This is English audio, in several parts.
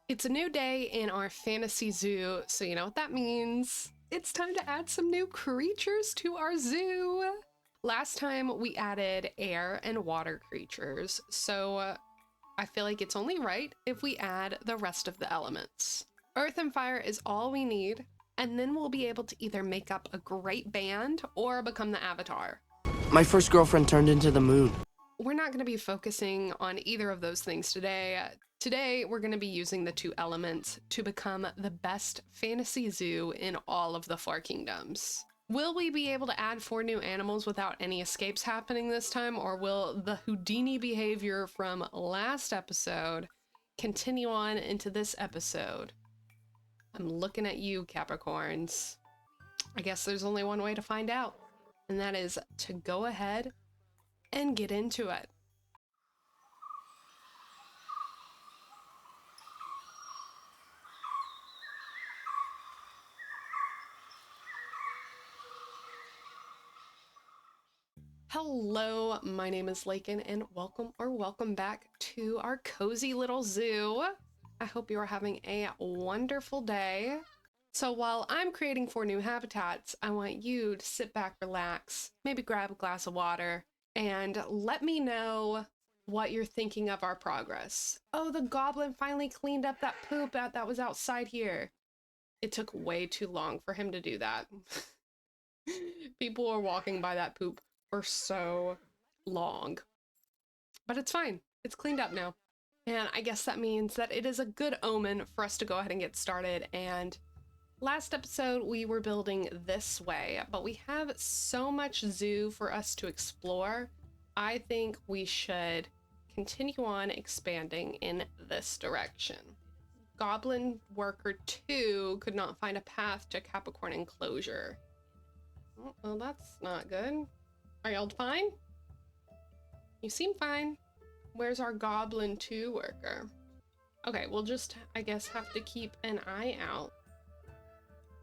It's a new day in our fantasy zoo, so you know what that means. It's time to add some new creatures to our zoo. Last time we added air and water creatures, so I feel like it's only right if we add the rest of the elements. Earth and fire is all we need, and then we'll be able to either make up a great band or become the avatar. My first girlfriend turned into the moon. We're not going to be focusing on either of those things today. Today, we're going to be using the two elements to become the best fantasy zoo in all of the 4 kingdoms. Will we be able to add 4 new animals without any escapes happening this time, or will the Houdini behavior from last episode continue on into this episode? I'm looking at you, Capricorns. I guess there's only one way to find out, and that is to go ahead and get into it. Hello, my name is Lacon, and welcome back to our cozy little zoo. I hope you are having a wonderful day. So while I'm creating 4 new habitats, I want you to sit back, relax, maybe grab a glass of water, and let me know what you're thinking of our progress. Oh, the goblin finally cleaned up that poop that was outside here. It took way too long for him to do that. People were walking by that poop for so long. But it's fine. It's cleaned up now. And I guess that means that it is a good omen for us to go ahead and get started. And last episode, we were building this way, but we have so much zoo for us to explore. I think we should continue on expanding in this direction. Goblin Worker 2 could not find a path to Capricorn Enclosure. Oh, well, that's not good. Are y'all fine? You seem fine. Where's our Goblin 2 worker? Okay, we'll just, I guess, have to keep an eye out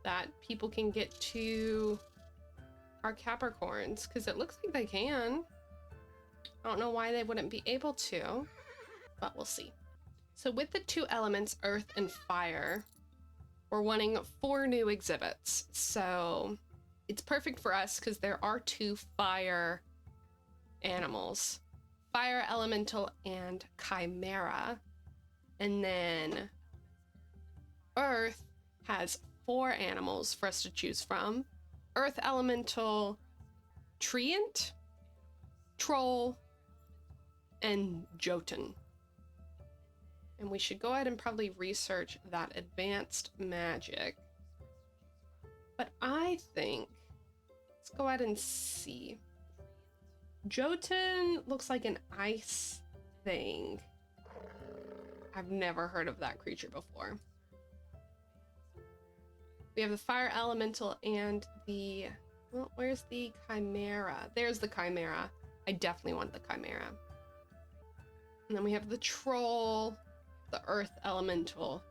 that people can get to our Capricorns, because it looks like they can. I don't know why they wouldn't be able to, but we'll see. So with the 2 elements, earth and fire, we're wanting 4 new exhibits. So it's perfect for us because there are 2 fire animals, fire elemental and chimera. And then earth has 4 animals for us to choose from: earth elemental, treant, troll, and jotun. And we should go ahead and probably research that advanced magic. But I think, let's go ahead and see. Jotun looks like an ice thing. I've never heard of that creature before. We have the fire elemental and the, well, where's the chimera? There's the chimera. I definitely want the chimera. And then we have the troll, the earth elemental,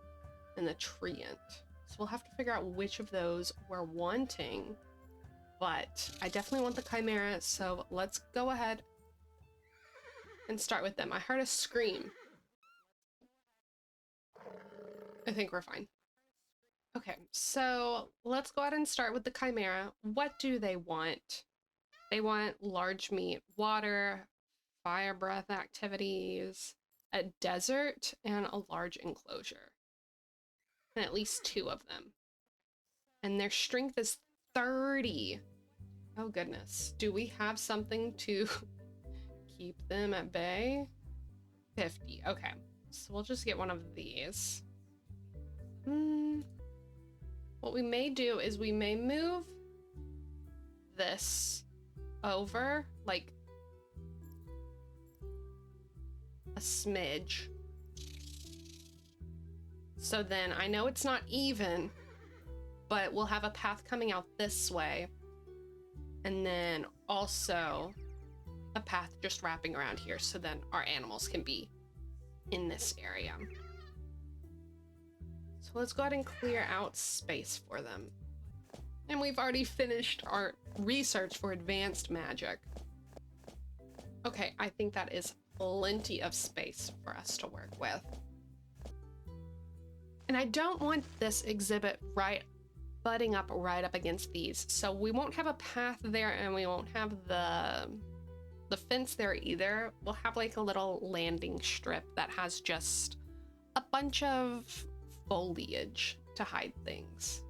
and the treant. So we'll have to figure out which of those we're wanting, but I definitely want the chimera, so let's go ahead and start with them. I heard a scream. I think we're fine. Okay, so let's go ahead and start with the chimera. What do they want? They want large meat, water, fire breath activities, a desert, and a large enclosure. And at least 2 of them. And their strength is 30. Oh goodness. Do we have something to keep them at bay? 50. Okay. So we'll just get one of these. What we may do is we may move this over like a smidge. So then I know it's not even, but we'll have a path coming out this way. And then also a path just wrapping around here, so then our animals can be in this area. So let's go ahead and clear out space for them. And we've already finished our research for advanced magic. Okay, I think that is plenty of space for us to work with. And I don't want this exhibit butting up right up against these. So we won't have a path there, and we won't have the fence there either. We'll have like a little landing strip that has just a bunch of foliage to hide things.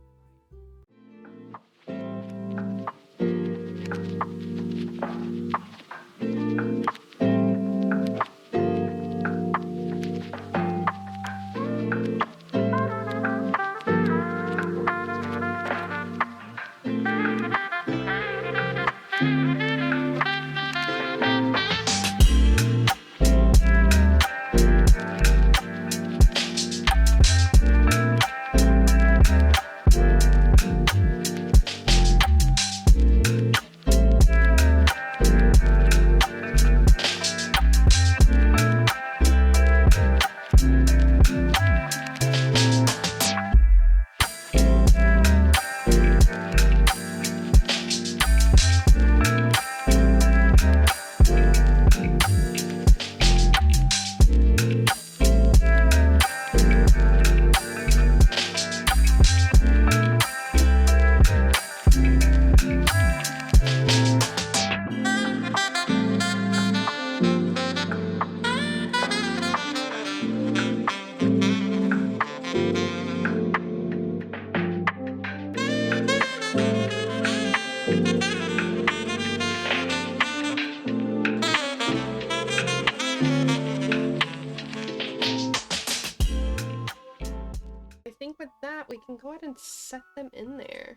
We can go ahead and set them in there.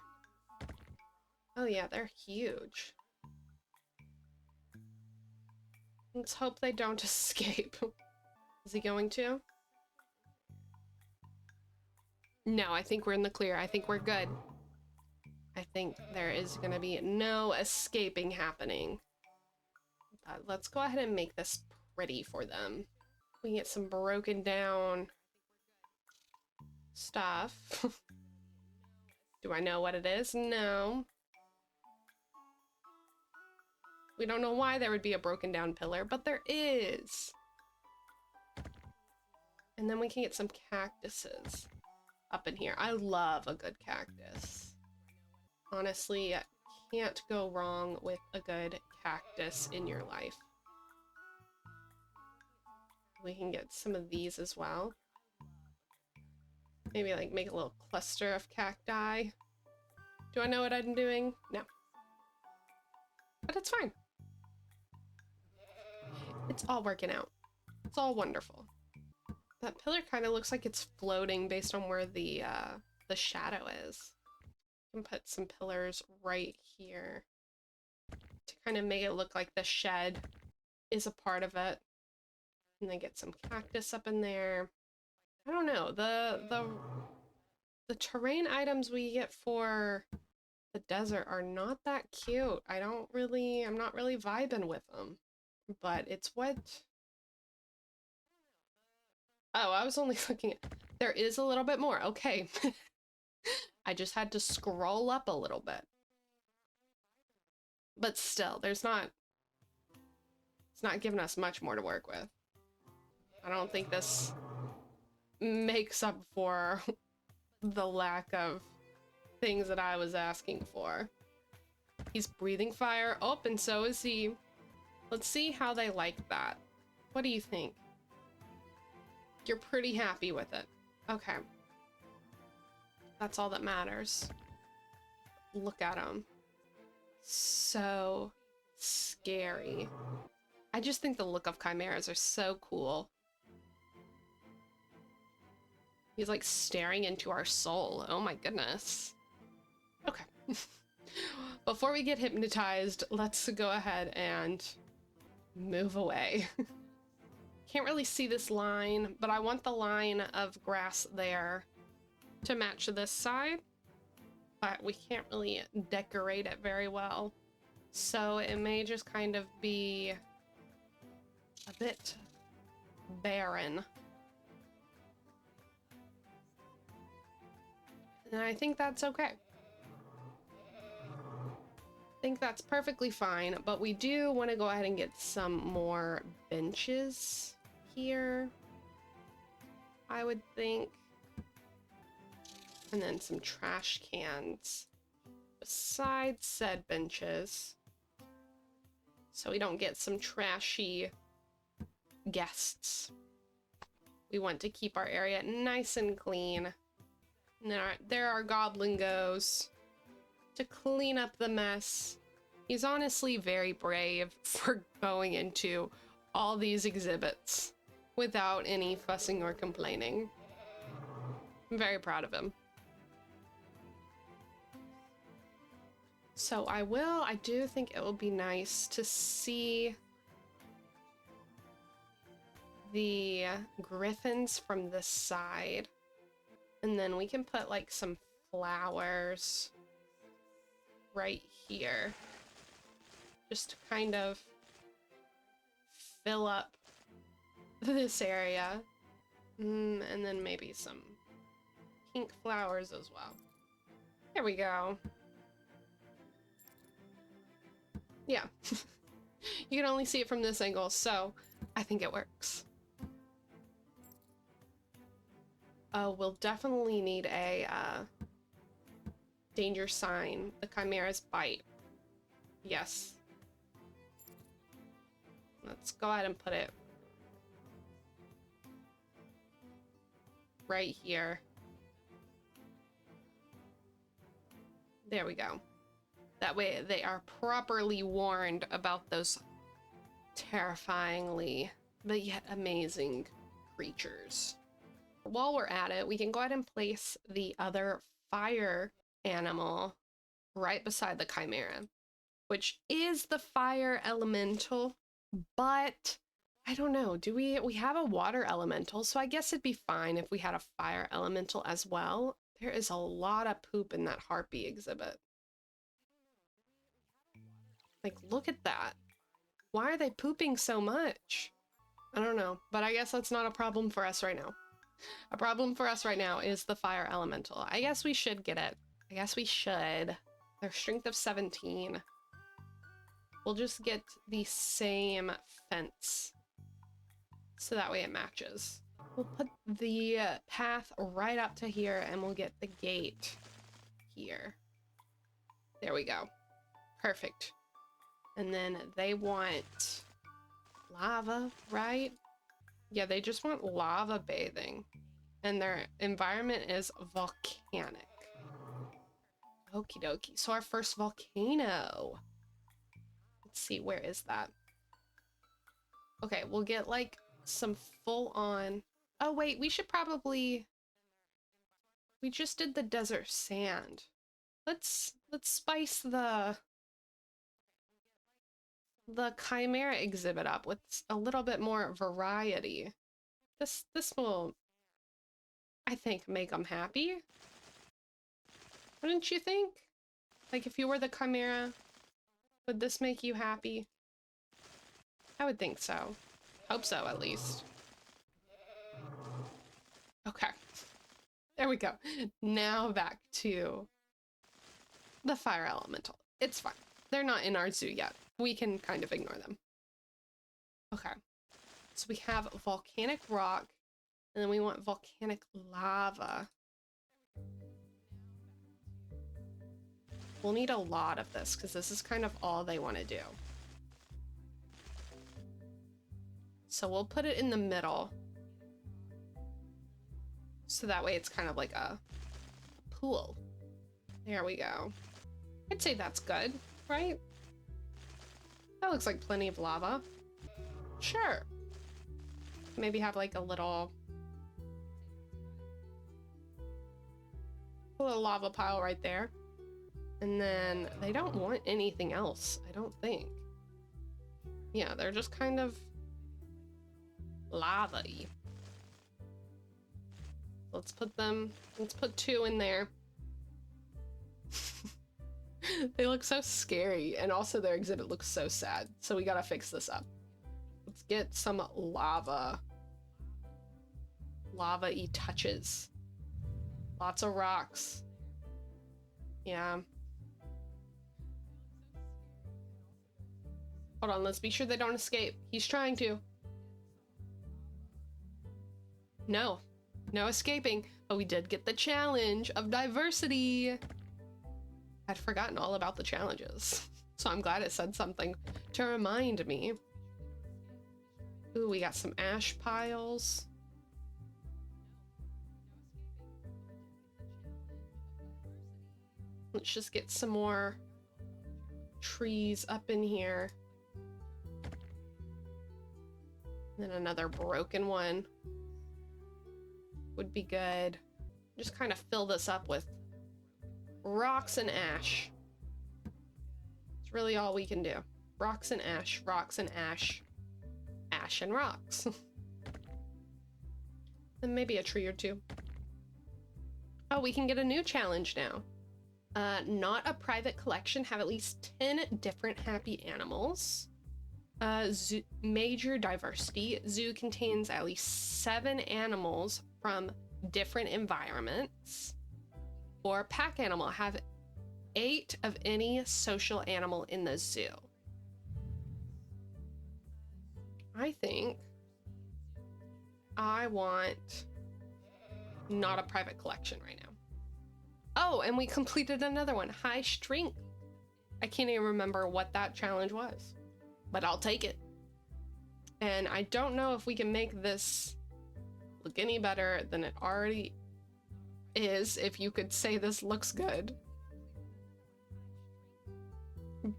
Oh yeah, they're huge. Let's hope they don't escape. Is he going to? No, I think we're in the clear. I think we're good. I think there is gonna be no escaping happening. But let's go ahead and make this pretty for them. We can get some broken down stuff. Do I know what it is? No. We don't know why there would be a broken down pillar, but there is. And then we can get some cactuses up in here. I love a good cactus. Honestly, can't go wrong with a good cactus in your life. We can get some of these as well. Maybe like make a little cluster of cacti. Do I know what I'm doing? No. But it's fine. It's all working out. It's all wonderful. That pillar kind of looks like it's floating based on where the shadow is. I can put some pillars right here to kind of make it look like the shed is a part of it. And then get some cactus up in there. I don't know, the terrain items we get for the desert are not that cute. I'm not really vibing with them. But it's what... Oh, I was only looking at... There is a little bit more. Okay. I just had to scroll up a little bit. But still, it's not giving us much more to work with. I don't think this makes up for the lack of things that I was asking for. He's breathing fire. Oh, and so is he. Let's see how they like that. What do you think? You're pretty happy with it. Okay. That's all that matters. Look at him. So scary. I just think the look of chimeras are so cool. He's like staring into our soul. Oh my goodness. Okay. Before we get hypnotized, let's go ahead and move away. Can't really see this line, but I want the line of grass there to match this side, but we can't really decorate it very well. So it may just kind of be a bit barren. And I think that's okay. I think that's perfectly fine, but we do want to go ahead and get some more benches here, I would think. And then some trash cans beside said benches, so we don't get some trashy guests. We want to keep our area nice and clean. And there our goblin goes to clean up the mess. He's honestly very brave for going into all these exhibits without any fussing or complaining. I'm very proud of him. So I do think it will be nice to see the griffins from this side. And then we can put like some flowers right here. Just to kind of fill up this area. And then maybe some pink flowers as well. There we go. Yeah. You can only see it from this angle, so I think it works. We'll definitely need a danger sign. The Chimera's bite. Yes. Let's go ahead and put it right here. There we go. That way they are properly warned about those terrifyingly but yet amazing creatures. While we're at it, we can go ahead and place the other fire animal right beside the Chimera, which is the fire elemental, but I don't know, do we have a water elemental, so I guess it'd be fine if we had a fire elemental as well. There is a lot of poop in that harpy exhibit. Like, look at that. Why are they pooping so much? I don't know, but I guess that's not a problem for us right now. A problem for us right now is the fire elemental. I guess we should get it. I guess we should. Their strength of 17. We'll just get the same fence, so that way it matches. We'll put the path right up to here, and we'll get the gate here. There we go. Perfect. And then they want lava, right? Yeah, they just want lava bathing. And their environment is volcanic. Okie dokie. So our first volcano. Let's see, where is that? Okay, we'll get like some full on... Oh wait, we should probably... We just did the desert sand. Let's spice the Chimera exhibit up with a little bit more variety. This will, I think, make them happy. Wouldn't you think? Like, if you were the Chimera, would this make you happy? I would think so. Hope so, at least. Okay. There we go. Now back to the fire elemental. It's fine. They're not in our zoo yet. We can kind of ignore them. Okay. So we have volcanic rock, and then we want volcanic lava. We'll need a lot of this, because this is kind of all they want to do. So we'll put it in the middle. So that way it's kind of like a pool. There we go. I'd say that's good, right? That looks like plenty of lava. Sure. Maybe have like a little lava pile right there. And then they don't want anything else, I don't think. Yeah, they're just kind of lava-y. Let's put 2 in there. They look so scary, and also their exhibit looks so sad, so we gotta fix this up. Let's get some lava-y touches. Lots of rocks. Yeah. Hold on, let's be sure they don't escape. He's trying to. No. No escaping, but we did get the challenge of diversity. I'd forgotten all about the challenges, so I'm glad it said something to remind me. Ooh, we got some ash piles. Let's just get some more trees up in here. Then another broken one would be good. Just kind of fill this up with rocks and ash. It's really all we can do. Rocks and ash, rocks and ash, ash and rocks. And maybe a tree or two. Oh, we can get a new challenge now. Not a private collection, have at least 10 different happy animals. Zoo, major diversity. Zoo contains at least 7 animals from different environments. Or pack animal, have 8 of any social animal in the zoo. I think I want not a private collection right now. Oh, and we completed another one. High strength. I can't even remember what that challenge was, but I'll take it. And I don't know if we can make this look any better than it already is, if you could say this looks good.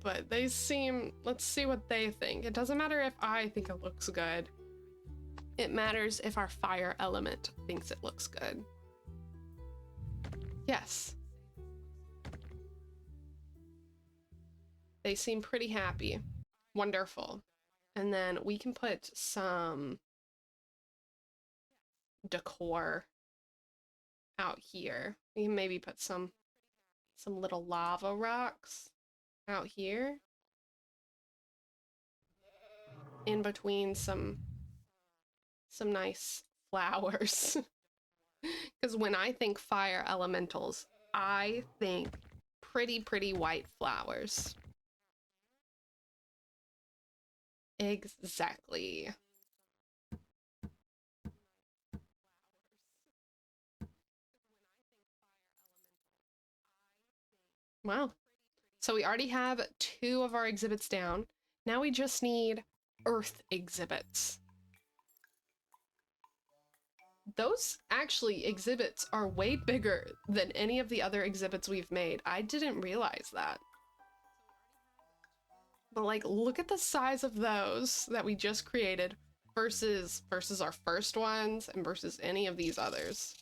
But they seem, let's see what they think. It doesn't matter if I think it looks good. It matters if our fire element thinks it looks good. Yes. They seem pretty happy. Wonderful. And then we can put some decor out here. We can maybe put some little lava rocks out here. In between some nice flowers. Because when I think fire elementals, I think pretty white flowers. Exactly. Wow. So we already have 2 of our exhibits down. Now we just need earth exhibits. Those actually exhibits are way bigger than any of the other exhibits we've made. I didn't realize that. But like, look at the size of those that we just created versus our first ones and versus any of these others.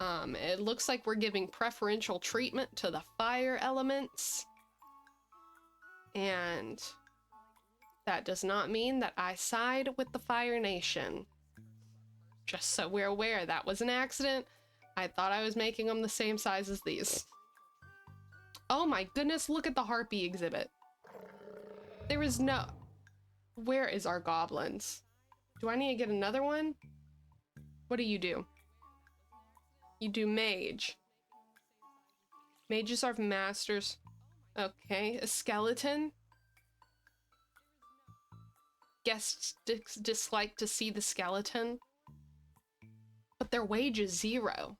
It looks like we're giving preferential treatment to the fire elements. And that does not mean that I side with the Fire Nation. Just so we're aware, that was an accident. I thought I was making them the same size as these. Oh my goodness, look at the harpy exhibit. There is no... Where is our goblins? Do I need to get another one? What do? You do mage. Mages are masters. Okay, a skeleton. Guests dislike to see the skeleton. But their wage is 0.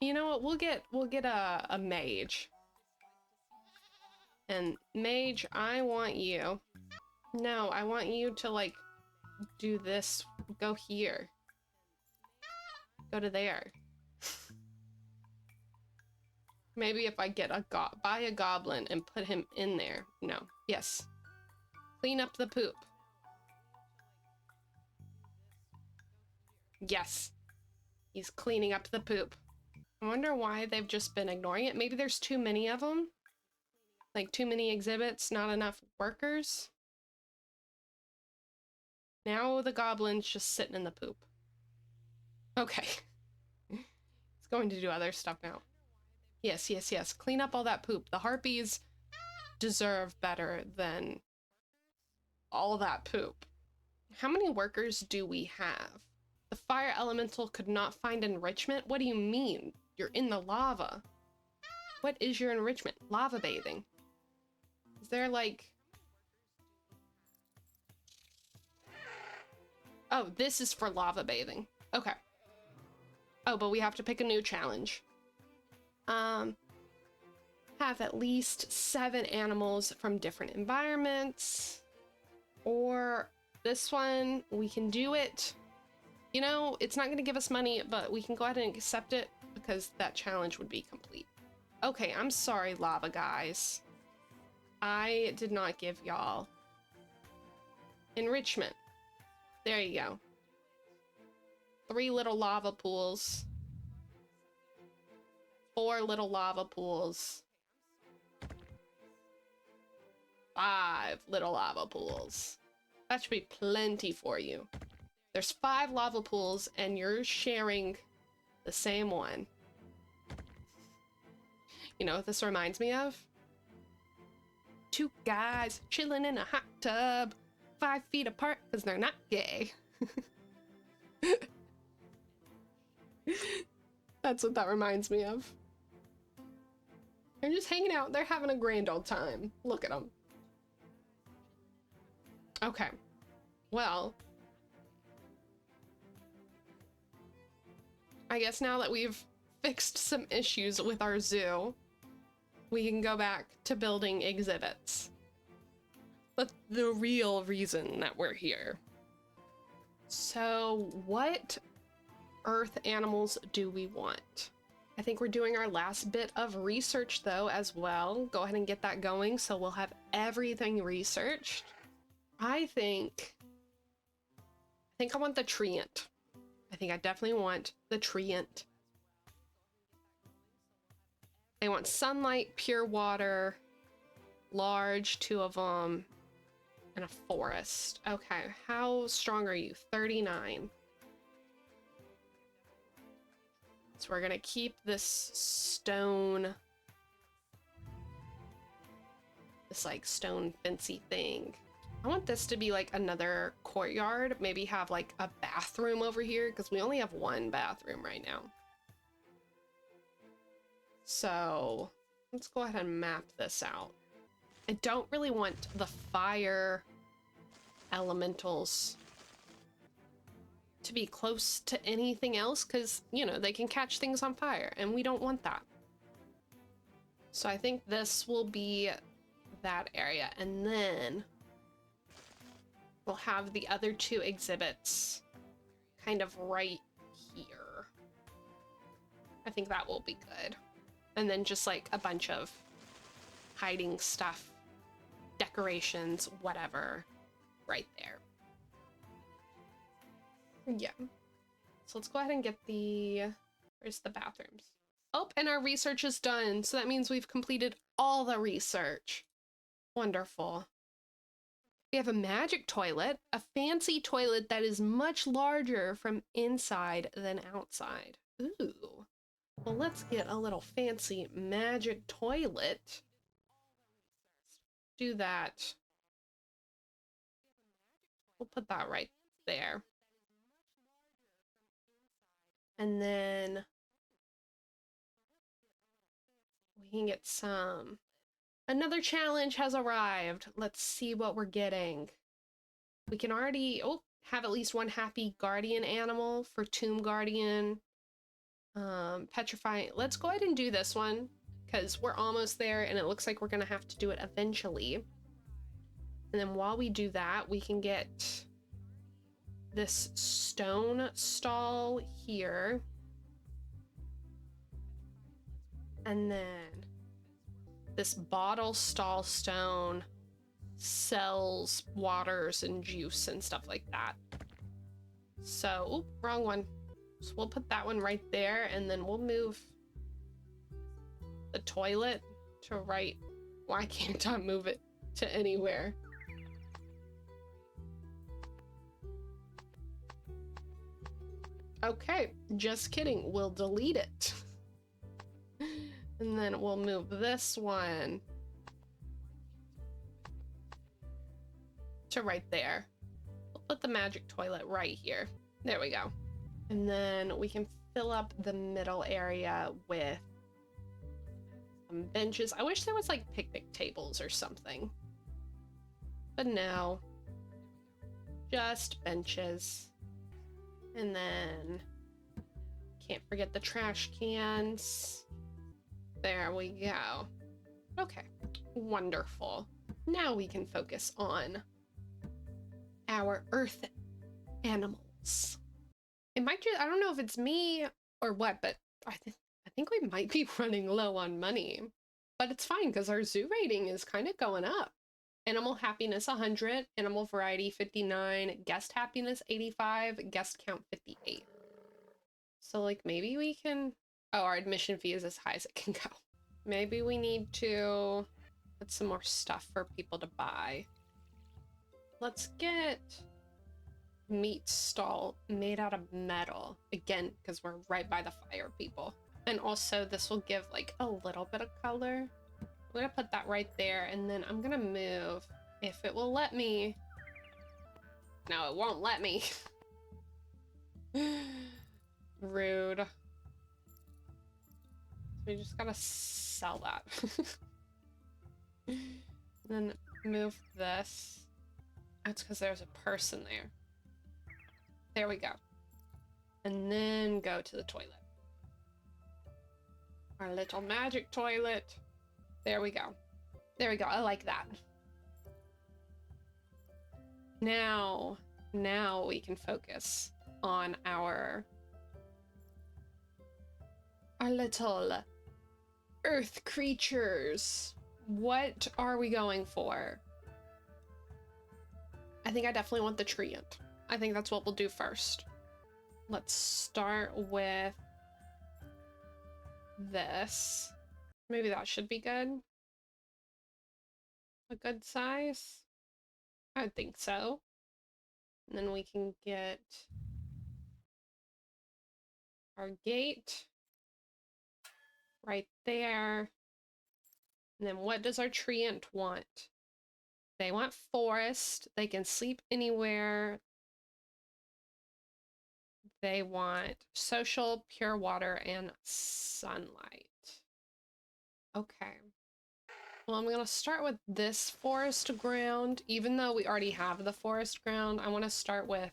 You know what? We'll get a mage. And mage, I want you. No, I want you to like do this. Go here. Go to there. Maybe if I get buy a goblin and put him in there. No. Yes. Clean up the poop. Yes. He's cleaning up the poop. I wonder why they've just been ignoring it. Maybe there's too many of them. Like too many exhibits, not enough workers. Now the goblin's just sitting in the poop. Okay. He's going to do other stuff now. Yes, yes, yes. Clean up all that poop. The harpies deserve better than all that poop. How many workers do we have? The fire elemental could not find enrichment? What do you mean? You're in the lava. What is your enrichment? Lava bathing. Is there like... Oh, this is for lava bathing. Okay. Oh, but we have to pick a new challenge. Have at least 7 animals from different environments. Or this one, we can do it. You know, it's not going to give us money, but we can go ahead and accept it because that challenge would be complete. Okay, I'm sorry, lava guys. I did not give y'all enrichment. There you go. 3 little lava pools. 4 little lava pools. 5 little lava pools. That should be plenty for you. There's 5 lava pools and you're sharing the same one. You know what this reminds me of? 2 guys chilling in a hot tub, 5 feet apart because they're not gay. That's what that reminds me of. They're just hanging out. They're having a grand old time. Look at them. Okay. Well, I guess now that we've fixed some issues with our zoo, we can go back to building exhibits. But the real reason that we're here. So, what earth animals do we want? I think we're doing our last bit of research though as well. Go ahead and get that going so we'll have everything researched. I think I want the treant. I think I definitely want the treant. They want sunlight, pure water, large, 2 of them, and a forest. Okay, how strong are you? 39. So we're gonna keep this stone, this like stone fancy thing. I want this to be like another courtyard, maybe have like a bathroom over here because we only have 1 bathroom right now. So let's go ahead and map this out. I don't really want the fire elementals to be close to anything else because, you know, they can catch things on fire and we don't want that. So I think this will be that area, and then we'll have the other 2 exhibits kind of right here. I think that will be good. And then just like a bunch of hiding stuff, decorations, whatever, right there. Yeah. So let's go ahead and get where's the bathrooms? Oh, and our research is done. So that means we've completed all the research. Wonderful. We have a magic toilet, a fancy toilet that is much larger from inside than outside. Ooh. Well, let's get a little fancy magic toilet. Do that. We'll put that right there. And then we can get some. Another challenge has arrived. Let's see what we're getting. We can already have at least 1 happy guardian animal for Tomb Guardian. Petrifying. Let's go ahead and do this one because we're almost there and it looks like we're gonna have to do it eventually. And then while we do that, we can get this stone stall here. And then this bottle stall stone sells waters and juice and stuff like that. So, wrong one. So we'll put that one right there, and then we'll move the toilet to right. Why can't I move it to anywhere? Okay, just kidding. We'll delete it. And then we'll move this one to right there. We'll put the magic toilet right here. There we go. And then we can fill up the middle area with some benches. I wish there was like picnic tables or something. But no. Just benches. And then Can't forget the trash cans. There we go. Okay, wonderful. Now we can focus on our earth animals. It might just, I don't know if it's me or what, but I think we might be running low on money. But it's fine because our zoo rating is kind of going up. Animal happiness 100, animal variety 59, guest happiness 85, guest count 58. So like maybe we can, oh, our admission fee is as high as it can go. Maybe we need to put some more stuff for people to buy. Let's get meat stall made out of metal again because we're right by the fire, people. And also this will give like a little bit of color. I'm gonna put that right there, and then I'm gonna move if it will let me. No, it won't let me. Rude. We just gotta sell that. Then move this. That's because there's a person there. There we go. And then go to the toilet. Our little magic toilet. There we go. There we go. I like that. Now we can focus on our little earth creatures. What are we going for? I think I definitely want the treant. I think that's what we'll do first. Let's start with this. Maybe that should be good. A good size? I would think so. And then we can get our gate right there. And then what does our treant want? They want forest. They can sleep anywhere. They want social, pure water, and sunlight. Okay. Well, I'm going to start with this forest ground. Even though we already have the forest ground, I want to start with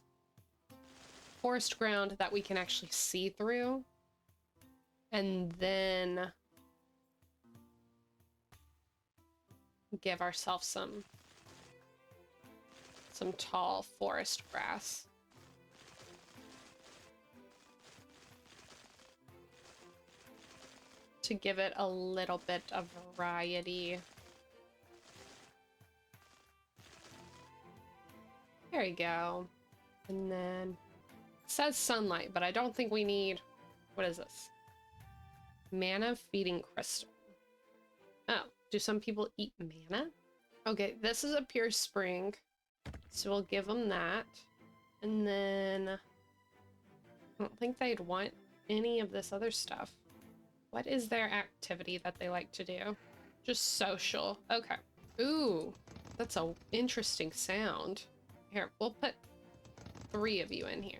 forest ground that we can actually see through. And then give ourselves some tall forest grass. To give it a little bit of variety. There you go. And then it says sunlight, but I don't think we need, what is this? Mana feeding crystal. Oh, do some people eat mana? Okay, this is a pure spring, so we'll give them that. And then I don't think they'd want any of this other stuff. What is their activity that they like to do? Just social. Okay. Ooh, that's a interesting sound. Here, we'll put 3 of you in here.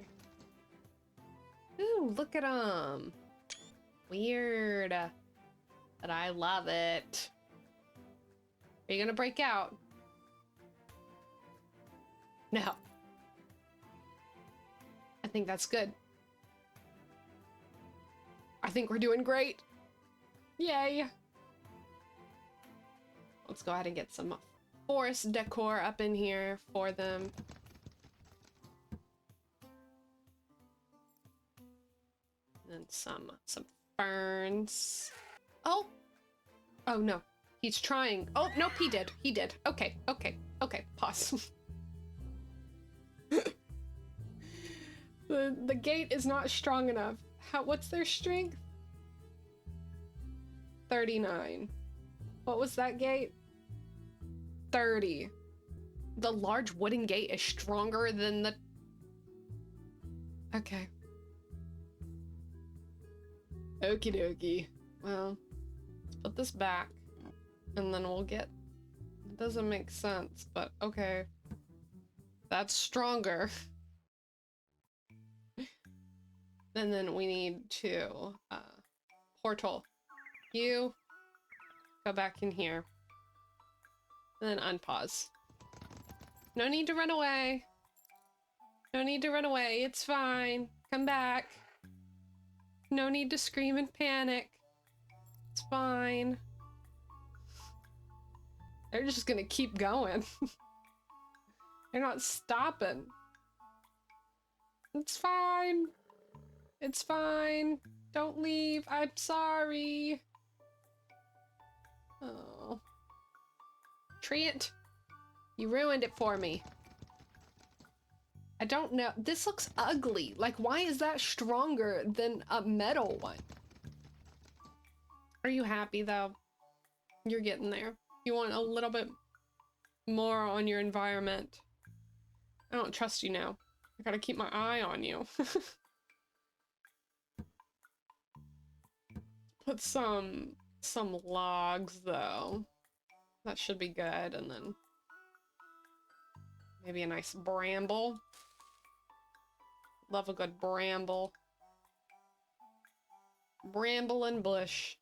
Ooh, look at them. Weird. But I love it. Are you gonna break out? No. I think that's good. I think we're doing great. Yay. Let's go ahead and get some forest decor up in here for them. And then some ferns. Oh. Oh no. He's trying. Oh, nope, he did. He did. Okay, okay, okay. Pause. The gate is not strong enough. What's their strength? 39. What was that gate? 30. The large wooden gate is stronger than the... Okay. Okie dokie. Well, let's put this back. And then we'll get... It doesn't make sense, but okay. That's stronger. And then we need to... portal. You go back in here. And then unpause. No need to run away. No need to run away. It's fine. Come back. No need to scream and panic. It's fine. They're just gonna keep going. They're not stopping. It's fine. It's fine. Don't leave. I'm sorry. Oh. Treant, you ruined it for me. I don't know. This looks ugly. Like, why is that stronger than a metal one? Are you happy, though? You're getting there. You want a little bit more on your environment. I don't trust you now. I gotta keep my eye on you. Put some logs, though. That should be good, and then maybe a nice bramble. Love a good bramble. Bramble and bush.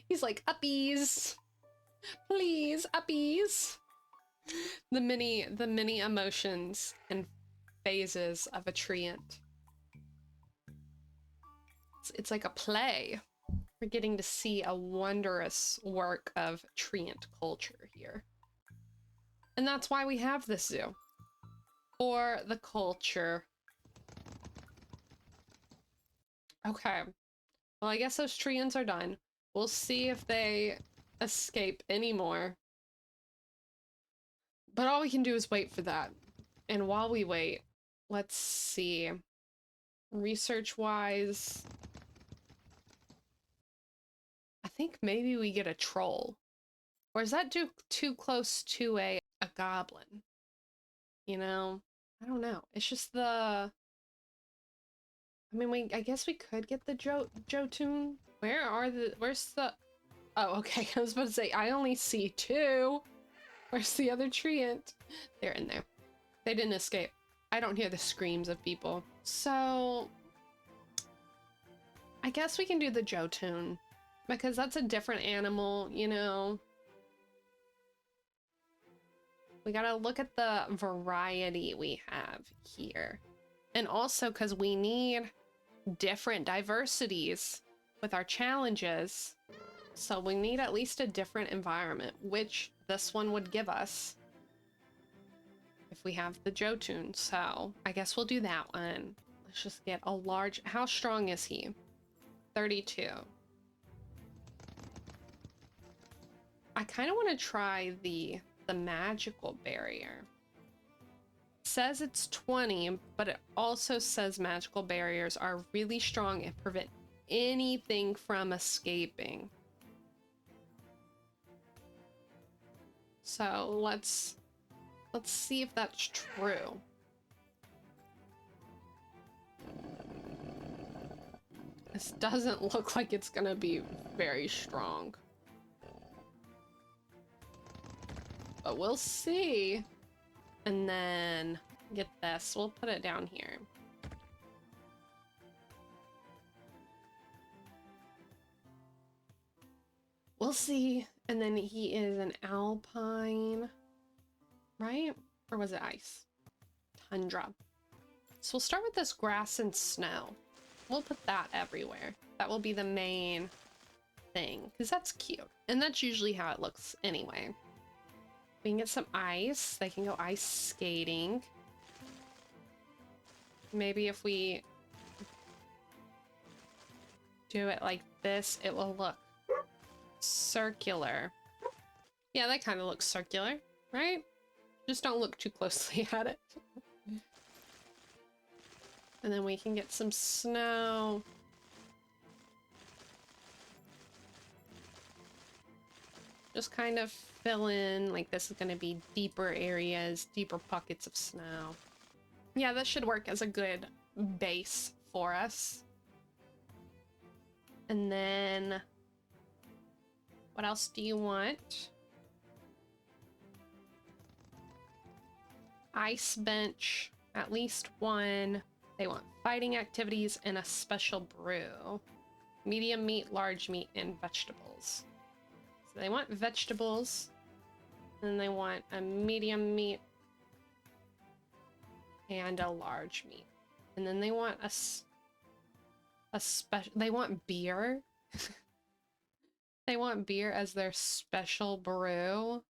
He's like, uppies. Please, uppies. The many emotions and phases of a treant. It's like a play. We're getting to see a wondrous work of treant culture here. And that's why we have this zoo. For the culture. Okay. Well, I guess those treants are done. We'll see if they escape anymore. But all we can do is wait for that. And while we wait, let's see. Research-wise, I think maybe we get a troll. Or is that too close to a goblin? You know? I don't know. It's just the... I mean, I guess we could get the Jotun. Where's the... Oh, okay. I was about to say, I only see two. Where's the other treant? They're in there. They didn't escape. I don't hear the screams of people. So... I guess we can do the Jotun. Because that's a different animal, you know? We gotta look at the variety we have here. And also because we need different diversities with our challenges. So we need at least a different environment, which this one would give us if we have the Jotun. So I guess we'll do that one. Let's just get a large... How strong is he? 32. I kind of want to try the magical barrier. It says it's 20, but it also says magical barriers are really strong and prevent anything from escaping. So let's see if that's true. This doesn't look like it's gonna be very strong. But we'll see. And then get this. We'll put it down here. We'll see. And then he is an alpine, right? Or was it ice? Tundra. So we'll start with this grass and snow. We'll put that everywhere. That will be the main thing, because that's cute. And that's usually how it looks anyway. We can get some ice. They can go ice skating. Maybe if we do it like this, it will look circular. Yeah, that kind of looks circular, right? Just don't look too closely at it. And then we can get some snow. Just kind of fill in, like this is going to be deeper areas, deeper pockets of snow. Yeah, that should work as a good base for us. And then, what else do you want? Ice bench, at least one. They want fighting activities and a special brew. Medium meat, large meat, and vegetables. So they want vegetables, and they want a medium meat and a large meat. And then they want a special, they want beer. They want beer as their special brew.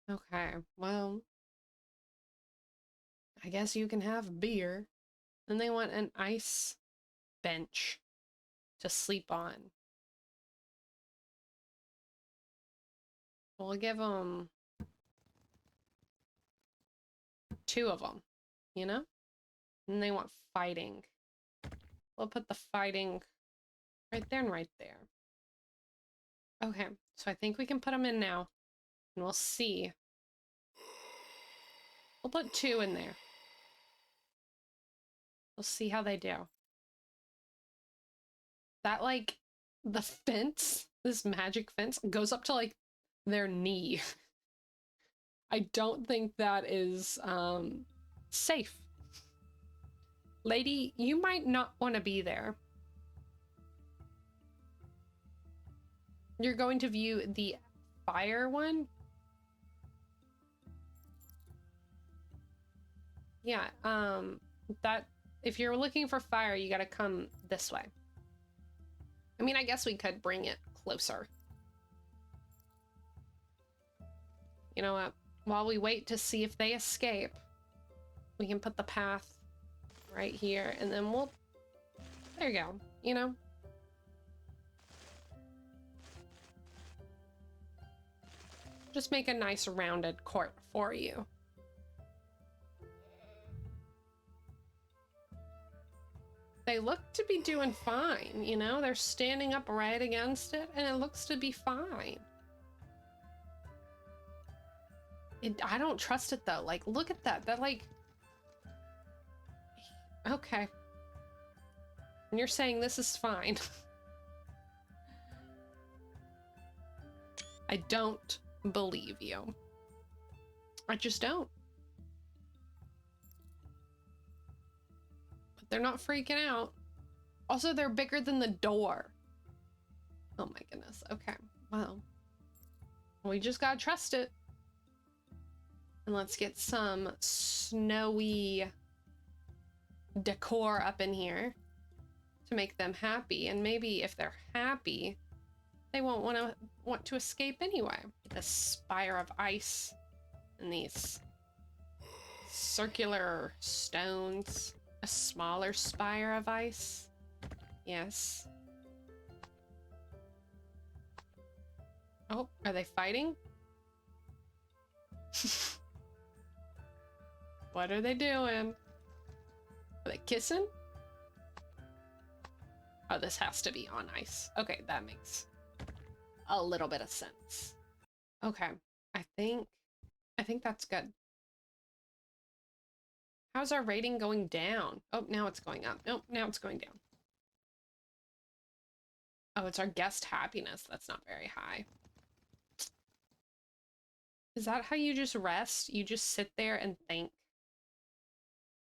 Okay, well, I guess you can have beer. Then they want an ice bench to sleep on. We'll give them 2 of them, you know? And they want fighting. We'll put the fighting right there and right there. Okay, so I think we can put them in now. And we'll see. We'll put 2 in there. We'll see how they do. That, like, the fence, this magic fence, goes up to, like, their knee. I don't think that is, safe. Lady, you might not want to be there. You're going to view the fire one? Yeah, that, if you're looking for fire, you gotta come this way. I mean, I guess we could bring it closer. You know what? While we wait to see if they escape, we can put the path right here, and then we'll... There you go, you know? Just make a nice rounded court for you. They look to be doing fine, you know? They're standing up right against it, and it looks to be fine. I don't trust it, though. Like, look at that. That, like... Okay. And you're saying this is fine. I don't believe you. I just don't. But they're not freaking out. Also, they're bigger than the door. Oh my goodness. Okay. Well, we just gotta trust it. And let's get some snowy decor up in here to make them happy. And maybe if they're happy, they won't want to escape anyway. The spire of ice and these circular stones. A smaller spire of ice. Yes. Oh, are they fighting? What are they doing? Are they kissing? Oh, this has to be on ice. Okay, that makes a little bit of sense. Okay, I think that's good. How's our rating going down? Oh, now it's going up. Nope, now it's going down. Oh, it's our guest happiness. That's not very high. Is that how you just rest? You just sit there and think?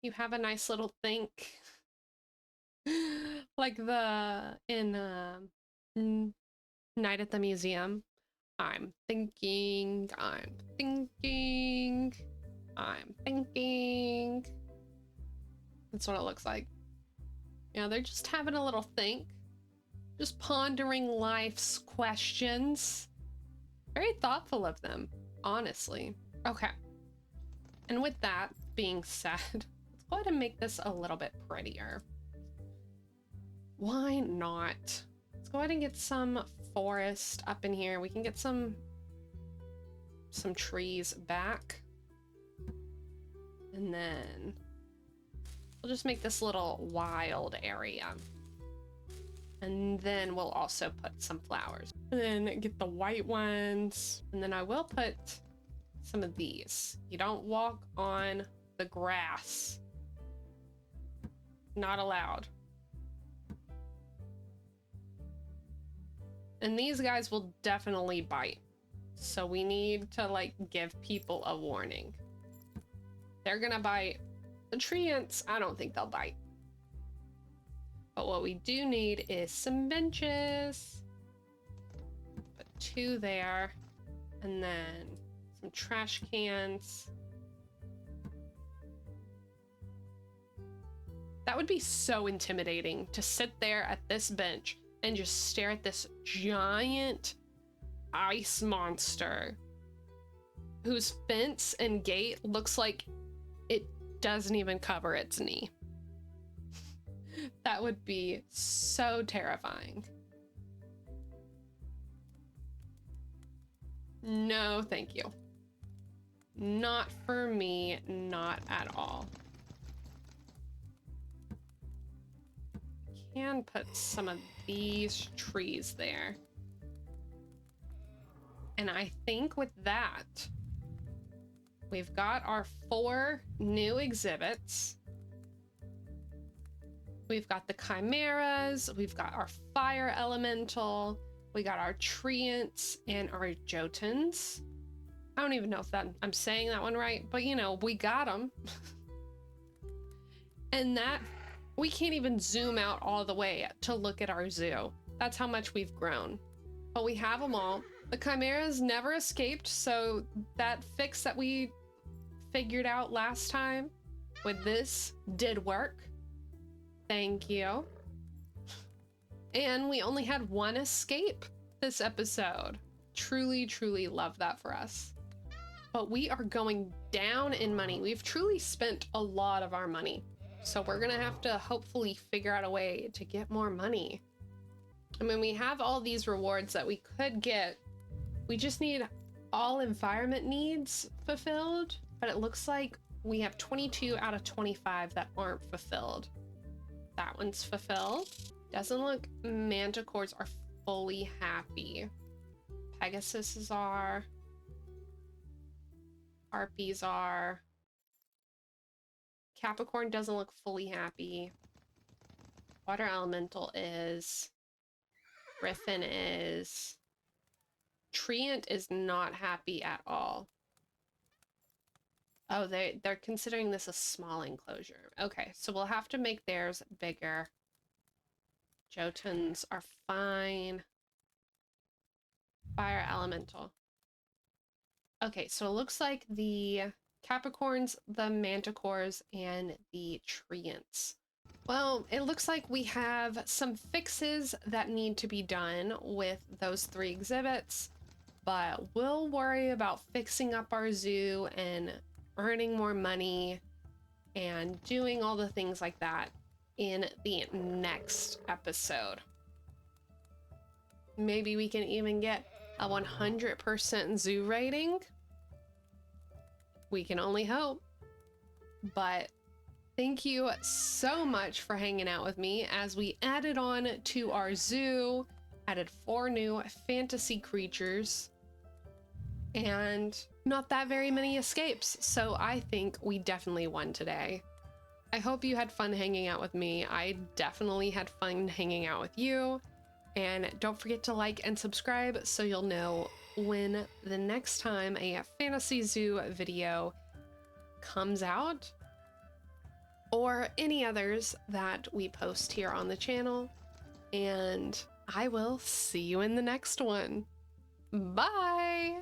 You have a nice little think? Like in Night at the Museum. I'm thinking, I'm thinking, I'm thinking. That's what it looks like. Yeah, they're just having a little think. Just pondering life's questions. Very thoughtful of them, honestly. Okay. And with that being said, let's go ahead and make this a little bit prettier. Why not? Let's go ahead and get some forest up in here. We can get some trees back. And then we'll just make this little wild area. And then we'll also put some flowers. And then get the white ones. And then I will put some of these. You don't walk on the grass. Not allowed. And these guys will definitely bite. So we need to, like, give people a warning. They're gonna bite. The tree ants, I don't think they'll bite. But what we do need is some benches. Put 2 there. And then some trash cans. That would be so intimidating to sit there at this bench and just stare at this giant ice monster whose fence and gate looks like it doesn't even cover its knee. That would be so terrifying. No, thank you. Not for me, not at all. Can put some of these trees there. And I think with that, we've got our 4 new exhibits. We've got the chimeras, we've got our fire elemental, we got our treants and our jotun. I don't even know if I'm saying that one right, but you know, we got them. And that, we can't even zoom out all the way to look at our zoo. That's how much we've grown. But we have them all. The chimeras never escaped, so that fix that we figured out last time with this did work. Thank you. And we only had 1 escape this episode. Truly, truly love that for us. But we are going down in money. We've truly spent a lot of our money. So we're gonna have to hopefully figure out a way to get more money. I mean, we have all these rewards that we could get. We just need all environment needs fulfilled, but it looks like we have 22 out of 25 that aren't fulfilled. That one's fulfilled. Doesn't look manticores are fully happy. Pegasuses are. Harpies are. Capricorn doesn't look fully happy. Water elemental is. Griffin is. Treant is not happy at all. Oh, they're considering this a small enclosure. Okay, so we'll have to make theirs bigger. Jotuns are fine. Fire elemental. Okay, so it looks like the Capricorns, the Manticores, and the Treants. Well, it looks like we have some fixes that need to be done with those 3 exhibits, but we'll worry about fixing up our zoo and earning more money and doing all the things like that in the next episode. Maybe we can even get a 100% zoo rating. We can only hope. But thank you so much for hanging out with me as we added on to our zoo, added 4 new fantasy creatures, and not that very many escapes. So I think we definitely won today. I hope you had fun hanging out with me. I definitely had fun hanging out with you. And don't forget to like and subscribe so you'll know when the next time a fantasy zoo video comes out, or any others that we post here on the channel. And I will see you in the next one. Bye!